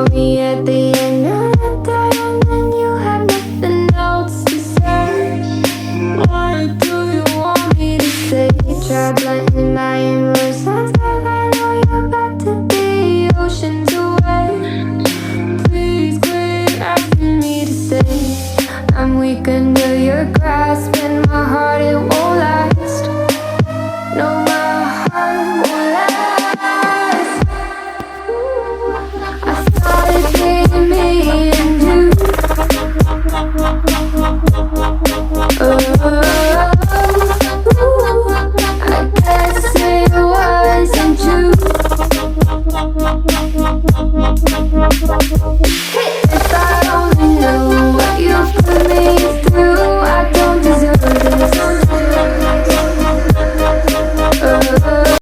call me at the end of the day, and then you have nothing else to say. What do you want me to say? You try blending lying words, sounds like I know you're about to be oceans away. Please quit asking me to stay. I'm weak under your grasp, and my heart, it won't last. No, my heart won't last. I thought it'd be me and you. I guess it wasn't true.